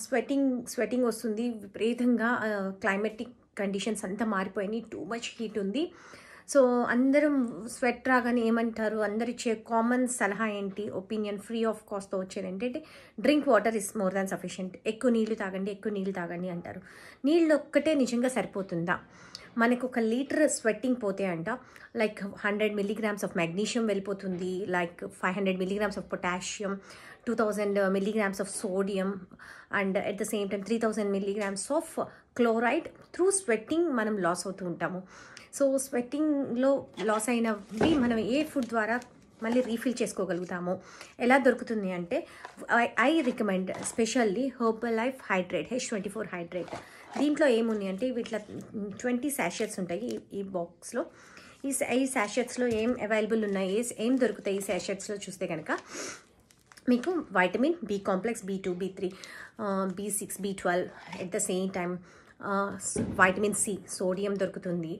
Sweating వస్తుంది విపరీతంగా. Climatic conditions అంతా మారిపోయినాయి. టూ మచ్ హీట్ ఉంది. సో అందరం స్వెట్ రాగానే ఏమంటారు, అందరు ఇచ్చే కామన్ సలహా ఏంటి, ఒపీనియన్ ఫ్రీ ఆఫ్ కాస్ట్తో వచ్చేది ఏంటంటే drink water is more than sufficient. ఎక్కువ నీళ్ళు తాగండి అంటారు. నీళ్ళు ఒక్కటే నిజంగా సరిపోతుందా? మనకు 1 లీటర్ స్వెట్టింగ్ పోతే అంట లైక్ 100 milligrams ఆఫ్ మెగ్నీషియం వెళ్ళిపోతుంది, like 500 milligrams of potassium, 2000 milligrams of sodium, and at the same time 3000 milligrams of chloride through sweating మనం లాస్ అవుతూ ఉంటాము. సో స్వెట్టింగ్లో లాస్ అయినవి మనం ఏ ఫుడ్ ద్వారా మళ్ళీ రీఫిల్ చేసుకోగలుగుతాము, ఎలా దొరుకుతుంది అంటే I recommend specially Herbalife hydrate H24 hydrate. దీంట్లో ఏముంది అంటే వీటిలో 20 శాషెట్స్ ఉంటాయి ఈ బాక్స్లో. ఈ శాషెట్స్లో ఏం అవైలబుల్ ఉన్నాయి, ఏం దొరుకుతాయి ఈ శాషెట్స్లో చూస్తే కనుక మీకు vitamin B complex, B2, B3, B6, B12, at the same time vitamin C, sodium దొరుకుతుంది.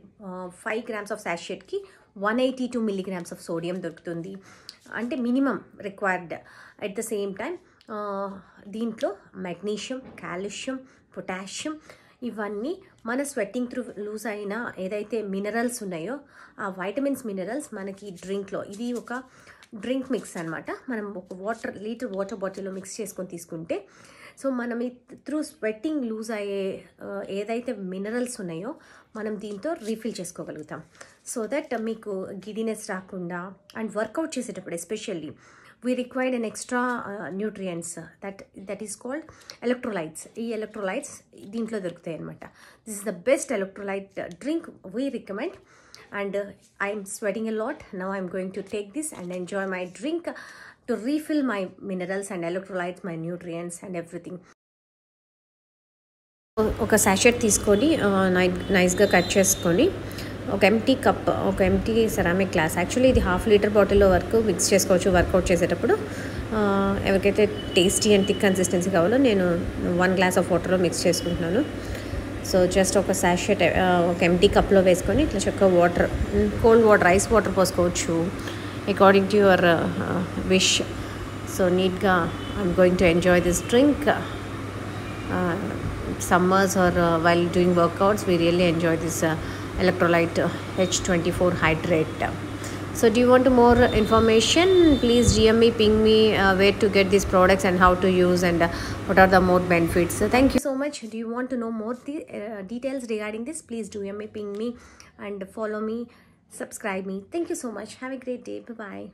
5 grams ఆఫ్ శాషెట్కి 182 milligrams ఆఫ్ సోడియం దొరుకుతుంది, అంటే minimum required. At the same time దీంట్లో మెగ్నీషియం, కాల్షియం, పొటాషియం, ఇవన్నీ మన స్వెట్టింగ్ త్రూ లూజ్ అయిన ఏదైతే minerals ఉన్నాయో ఆ వైటమిన్స్, మినరల్స్ మనకి డ్రింక్లో, ఇది ఒక డ్రింక్ మిక్స్ అనమాట. మనం ఒక లీటర్ వాటర్ బాటిల్లో మిక్స్ చేసుకొని తీసుకుంటే, సో మనం ఈ త్రూ స్వెట్టింగ్ లూజ్ అయ్యే ఏదైతే మినరల్స్ ఉన్నాయో మనం దీంతో రీఫిల్ చేసుకోగలుగుతాం. సో దట్ మీకు గిడినెస్ రాకుండా, అండ్ వర్కౌట్ చేసేటప్పుడు especially we required an extra nutrients that is called electrolytes. ఈ electrolytes దీంట్లో దొరుకుతాయి అనమాట. This is the best electrolyte drink we recommend, and I'm sweating a lot now. I'm going to take this and enjoy my drink to refill my minerals and electrolytes, my nutrients and everything. ఒక sachet తీసుకొని నైస్గా cut చేసుకొని ఒక empty cup, ఒక empty ceramic glass, actually ఇది 1/2 litre బాటిల్లో వరకు mix చేసుకోవచ్చు వర్కౌట్ చేసేటప్పుడు. ఎవరికైతే టేస్టీ అండ్ థిక్ కన్సిస్టెన్సీ కావాలో నేను 1 glass ఆఫ్ వాటర్లో మిక్స్ చేసుకుంటున్నాను. సో జస్ట్ ఒక శాషెట్ ఒక ఎంటీ కప్లో వేసుకొని ఇట్లా చక్కగా water, cold water, ice water పోసుకోవచ్చు according to your wish. So నీట్గా I'm going to enjoy this drink. Summers or while doing workouts, we really enjoy this electrolyte H24 hydrate. So do you want more information? Please DM me, ping me where to get these products and how to use, and what are the more benefits. So thank you so much. Do you want to know more details regarding this? Please DM me, ping me, and follow me, subscribe me. Thank you so much. Have a great day. Bye bye.